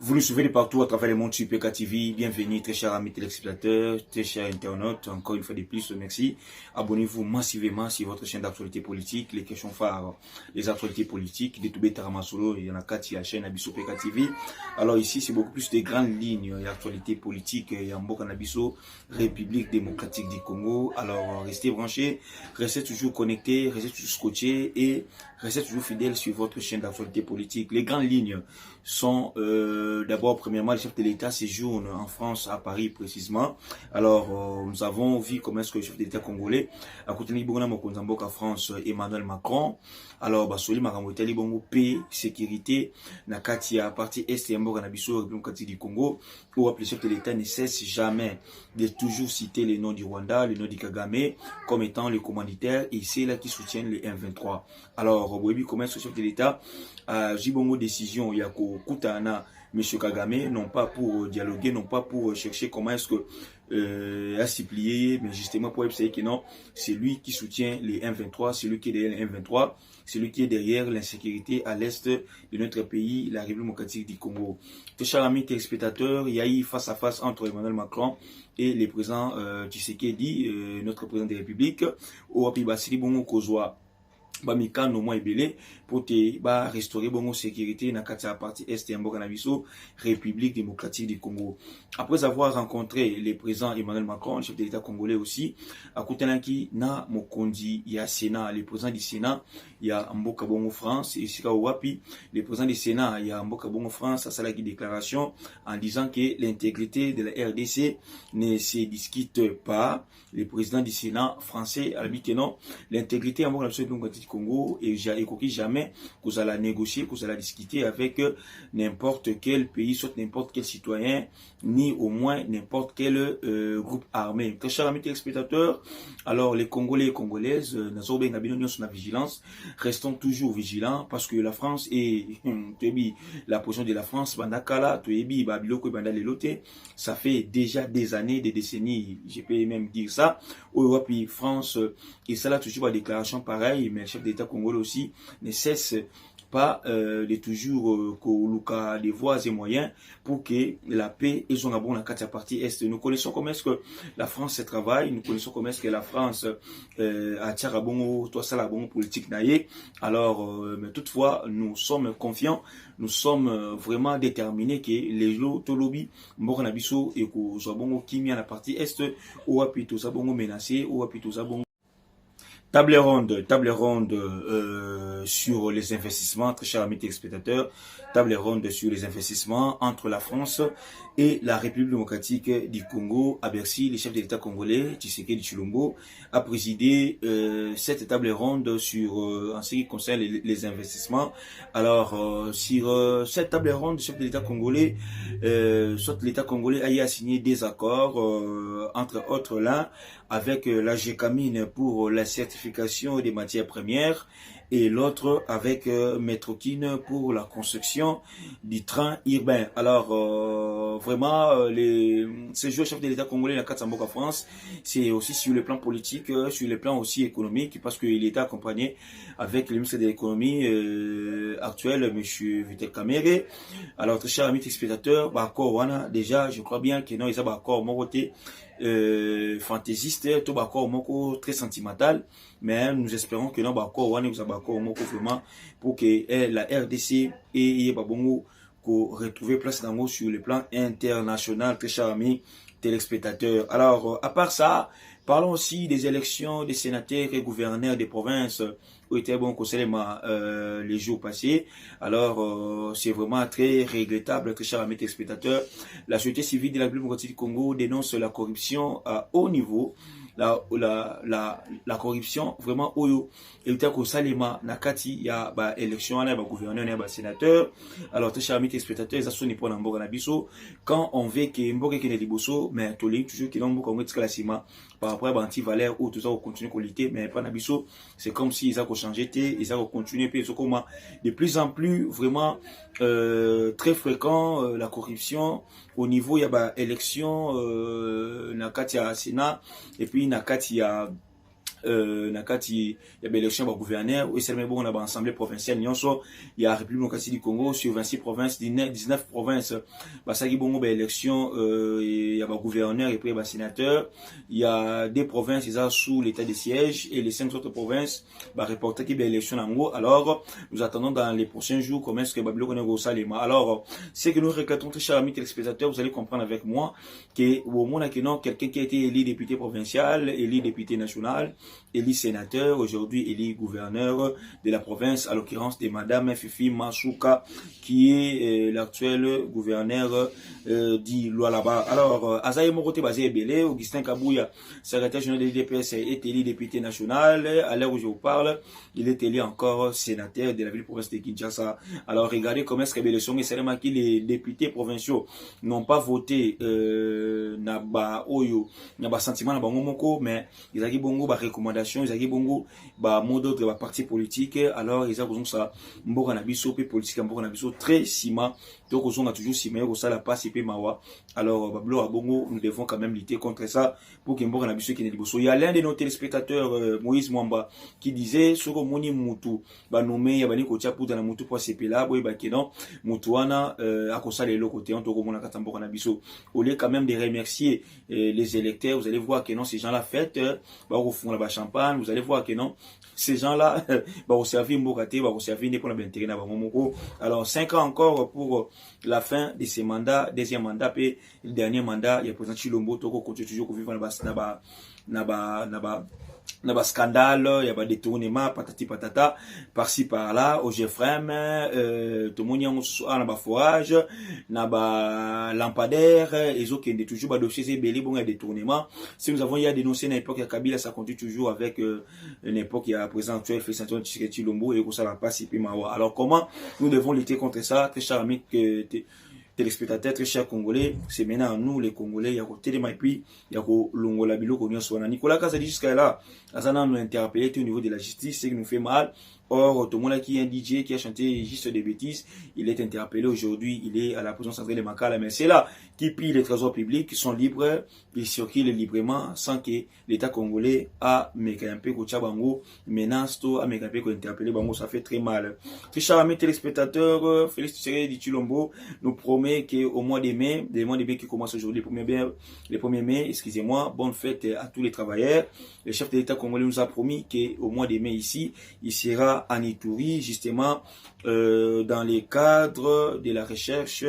Vous nous suivez de partout à travers le monde sur PK TV. Bienvenue, très chers amis téléspectateurs, très chers internautes. Encore une fois de plus, merci. Abonnez-vous massivement sur votre chaîne d'actualité politique, les questions phares, les actualités politiques, de Toubé Taramasolo, il y en a 4 sur la chaîne Abisso PK TV. Alors ici, c'est beaucoup plus de grandes lignes, l'actualité politique, il y a Mboka Nabisso, République démocratique du Congo. Alors restez branchés, restez toujours connectés, restez toujours scotchés et restez toujours fidèles sur votre chaîne d'actualité politique. Les grandes lignes sont d'abord, premièrement, le chef de l'État séjourne en France, à Paris précisément. Alors, nous avons vu comment est-ce que le chef de l'État congolais a contenu à France, Emmanuel Macron. Alors, Basoli Maramoteli Bongo, paix, sécurité, Nakati à partie Est et Mboka Nabiso, République du Congo, où le chef de l'État ne cesse jamais de toujours citer les noms du Rwanda, les noms du Kagame, comme étant les commanditaires, et c'est là qui soutiennent les M23. Alors, comment est-ce que le chef de l'État a Jibongo décision, Yako Koutana, M. Kagame, non pas pour dialoguer, non pas pour chercher comment est-ce que à s'y plier, mais justement pour essayer que non, c'est lui qui soutient les M23, c'est lui qui est derrière les M23, c'est lui qui est derrière l'insécurité à l'est de notre pays, la République démocratique du Congo. Très chers amis téléspectateurs, il y a eu face à face entre Emmanuel Macron et le président Tshisekedi, notre président de la République, au Apibasili Bongo Kozwa. Bamikano moi ebele pour te restaurer bongo sécurité na kati ya partie est ya mboka na biso République démocratique du Congo. Après avoir rencontré le président Emmanuel Macron, le chef de l'État congolais aussi, akutanaki na mokonzi ya Sénat, le président du Sénat ya mboka bongo France et sika wapi le président du Sénat ya mboka bongo France a salaki déclaration en disant que l'intégrité de la RDC ne se discute pas. Le président du Sénat français a dit que non, l'intégrité en mboka du Congo et jamais que vous allez négocier, que vous allez discuter avec n'importe quel pays, soit n'importe quel citoyen, ni au moins n'importe quel groupe armé. Très chers amis téléspectateurs, alors les Congolais et Congolaises, nous la vigilance, restons toujours vigilants parce que la France et la position de la France, ça fait déjà des années, des décennies, je peux même dire ça, Europe et France, et ça là toujours une déclaration pareille, mais le chef d'État congolais aussi ne cesse pas de toujours coloquer des voies et moyens pour que la paix et son abon la partie est. Nous connaissons comment est-ce que la France travaille, nous connaissons comment est-ce que la France a tcharabongo, toi ça la bon politique naïe. Alors, mais toutefois, nous sommes confiants, nous sommes vraiment déterminés que les lobby Mbokanabiso et que Zabongo Kimi à la partie est, ou apito Zabongo menacé, ou apito Zabongo. Table ronde sur les investissements, très chers amis téléspectateurs, table ronde sur les investissements entre la France et la République démocratique du Congo. À Bercy, le chef de l'État congolais, Tshisekedi Tshilombo, a présidé cette table ronde sur en ce qui concerne les investissements. Alors, sur cette table ronde, le chef de l'État congolais, soit l'État congolais a signé des accords, entre autres là, avec la GECAMINE pour la certification des matières premières et l'autre avec Metrokine pour la construction du train urbain. Alors vraiment, ces jours chef de l'État congolais, la Katsamboka France, c'est aussi sur le plan politique, sur le plan aussi économique, parce que l'État accompagné avec le ministre de l'économie actuel, M. Vital Kamerhe. Alors très chers amis téléspectateurs, déjà je crois bien que non, ils ont accord mon côté fantaisiste, tout d'accord moko très sentimental, mais nous espérons que non d'accord on nous d'accord moko vraiment pour que la RDC et babongo ko retrouver place dans sur le plan international. Très chers amis téléspectateurs, alors à part ça, parlons aussi des élections des sénateurs et gouverneurs des provinces où était bon les jours passés. Alors c'est vraiment très regrettable, très chers amis téléspectateurs. La société civile de la République démocratique du Congo dénonce la corruption à haut niveau. La corruption vraiment oyo et tout que salima nakati ya ba élection na ba gouverneur na ba sénateur. Alors très chers amis téléspectateurs, ça sonne pour n'amboka na biso quand on veut que mboka kene liboso mais toli toujours que l'amboka on tika la cima par rapport à anti valeur ou tout ça on continue à lutter mais pas na biso, c'est comme si ils a changé ils a continué puis comment de plus en plus vraiment très fréquent la corruption au niveau il y a élection nakati ya Sénat et puis nakati ya nakati ya élection ba gouverneur et c'est même bon on a ba assemblée provinciale nyonso il y a République démocratique du Congo sur 26 provinces 19 provinces ba saki bongo ba élection il y a ba gouverneur et puis ba sénateur il y a des provinces ils sont sous l'état de siège et les 5 autres provinces ba reporter qui ba élection nango. Alors nous attendons dans les prochains jours comment est-ce que Babilo connaît au Salema. Alors c'est que nous regrettons très chers amis téléspectateurs, vous allez comprendre avec moi que au moment là que non quelqu'un qui a été élu député provincial, élu député national, élu sénateur, aujourd'hui élu gouverneur de la province, à l'occurrence de Madame Fifi Masuka, qui est l'actuel gouverneur d'Ilualaba. Alors, Azaï Morote Bazé Belé, Augustin Kabouya, secrétaire général de l'IDPS, est élu député national. À l'heure où je vous parle, il est élu encore sénateur de la ville-province de Kinshasa. Alors, regardez comment est-ce que l'élection est seulement que les députés provinciaux n'ont pas voté Naba Oyo, Naba Sentiment, Naba Momoko, mais ils ont dit bongo, ba recommandation, ils ont dit bongo, ba mot d'autre, ba parti politique. Alors, ils ont besoin de ça, Mboka Nabiso, politique, Mboka Nabiso, très ciment. Donc, on a toujours ciment, on a la passe, et mawa. Alors, Bablo à bongo, nous devons quand même lutter contre ça pour que Mboka Nabiso qui n'est pas. Il y a l'un de nos téléspectateurs, Moïse Mwamba, qui disait, Soko Moni Moutou, ba nommé, Yabani Kotia Pouta na Moutou pour CP là, Boy Bakenon, Moutouana, à Kosa les côté, on togo mona Katamboka Nabiso. Au lieu quand même de remercier les électeurs, vous allez voir que non, ces gens-là fêtent, bah, au fond là-bas champagne, vous allez voir que non, ces gens-là, bah, au servir Mbokate, bah, au servir pour l'intérêt na Momoko. Alors, 5 ans encore pour la fin de ces mandats, deuxième mandat, puis le dernier mandat, il y a président Chilombo, Toko, continue toujours vivre naba scandale, il y a pas détournement, patati patata, par-ci par-là, au Jeffrem, tout le monde y a naba forage, naba lampadaire, et autres qui toujours ba dossier c'est belé bon il y a détournement. Si nous avons y a dénoncé dans l'époque il y a Kabila, ça continue toujours avec l'époque il y a président actuel fait Saint-Antoine Tshisekedi Chilombo et que ça va pas si peu mawa. Alors comment nous devons lutter contre ça, très cher ami téléspectateurs, très chers Congolais, c'est maintenant à nous les Congolais, il y a côté de Maipi, il y a Longola Bilo, Nicolas Kazadi jusqu'à là, Azana nous a interpellé au niveau de la justice, c'est qui nous fait mal. Or, tout le monde qui est un DJ qui a chanté juste des bêtises, il est interpellé aujourd'hui, il est à la prison centrale de Makala, mais c'est là qui pille les trésors publics, qui sont libres, ils circulent librement sans que l'État congolais a mécampé Kocha Bango, menace to a mécampé ko interpellé Bango, ça fait très mal. Très chers amis téléspectateurs, Félix Tshisekedi Tshilombo nous promet qu'au mois de mai, qui commence aujourd'hui, les 1er mai, excusez-moi, bonne fête à tous les travailleurs. Le chef de l'État congolais nous a promis qu'au mois de mai ici, il sera en Ituri, justement, dans les cadres de la recherche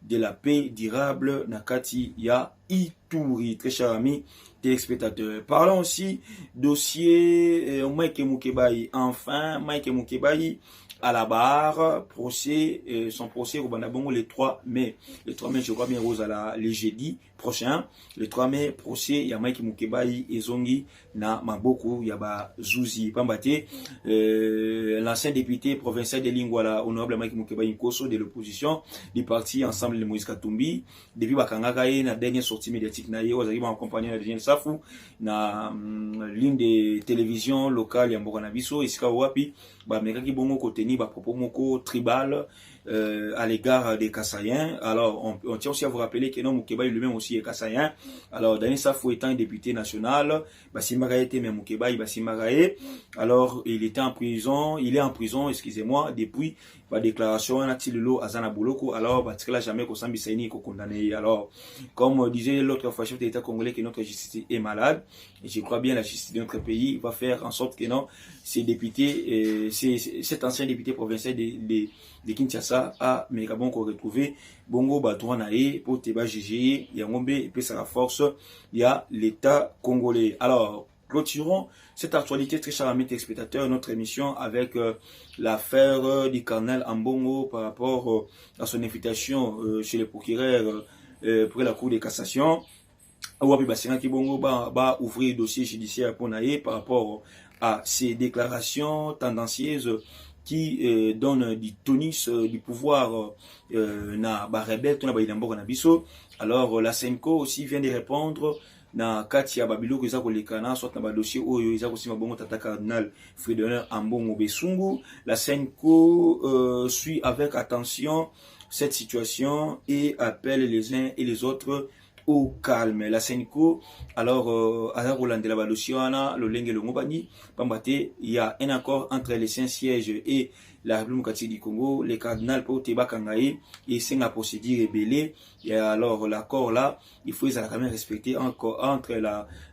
de la paix durable, Nakati ya Ituri. Très chers amis téléspectateurs. Parlons aussi dossier Mike Mukebai. Enfin, Mike Mukebai à la barre, procès, son procès au Bandabongo le 3 mai. Le 3 mai, je crois bien, Rose à le jeudi prochain. Le 3 mai, procès, il y a Mike Mukebai et Zongi na Maboko, il y a Zouzi Pambate, l'ancien député provincial de Lingwala, honorable Mike Mukebai Nkoso de l'opposition, du parti Ensemble de Moïse Katumbi, depuis Bakangakaye, na dernière sortie médiatique na ye, Ozaki accompagné na Daniel Safou, na ligne de télévision locale, Yamboka Nabiso, Isika Wapi, Mekaki Bongo Koteni, propos moko tribal à l'égard des Kassaïens. Alors, on tient aussi à vous rappeler que non, Mukebai lui-même aussi est Kassaïen. Alors, Daniel Safou étant un député national, Basimagaye était même Mukebai, Basimagaye. Alors, il est en prison, excusez-moi, depuis la déclaration Natililo Azana Bouloko. Alors, Batikala jamais qu'on s'en bisaini qu'on condamné. Alors, comme disait l'autre fois chef de l'État congolais que notre justice est malade, et je crois bien la justice de notre pays va faire en sorte que non, ces députés, cet ancien député provincial de Kinshasa a Megabon qu'on retrouvé Bongo Batouanae pour Teba Gigi, Yangombe et puis ça la force, il y a l'État congolais. Alors, clôturons cette actualité, très chers amis téléspectateurs, notre émission avec l'affaire du colonel Ambongo par rapport à son invitation chez les procureurs pour la Cour de cassation. Ouapi Bassina Kibongo va ouvrir dossier judiciaire pour Naé par rapport à ces déclarations tendancieuses qui donnent du tonus du pouvoir na rebelle na Baïdambo na biso. Alors la Senko aussi vient de répondre na Katia Babilo que ça kolekana soit na dossier oyo isa aussi mabongo tata cardinal Frédéric Ambongo Besungu. La Senko suit avec attention cette situation et appelle les uns et les autres au calme. La Seniko, alors, à Roland de la Balociana, le Lengue le Mobani, Pambate, il y a un accord entre les Saint-Sièges et la République démocratique du Congo, les cardinals pour Teba Kangaï, et c'est la procédure rébellée. Et alors, l'accord là, il faut quand même respecter encore entre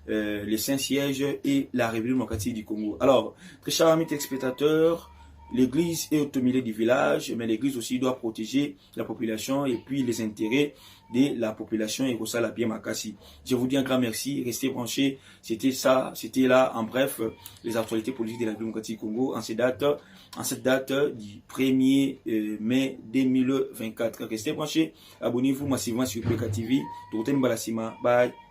les Saint-Sièges et la République démocratique du Congo. Alors, très chers amis téléspectateurs, l'église est au milieu du village, mais l'église aussi doit protéger la population et puis les intérêts de la population et ça la bien Makassi. Je vous dis un grand merci, restez branchés. C'était ça, c'était là en bref les actualités politiques de la République démocratique du Congo en cette date du 1er mai 2024. Restez branchés, abonnez-vous massivement sur PK TV. Bye.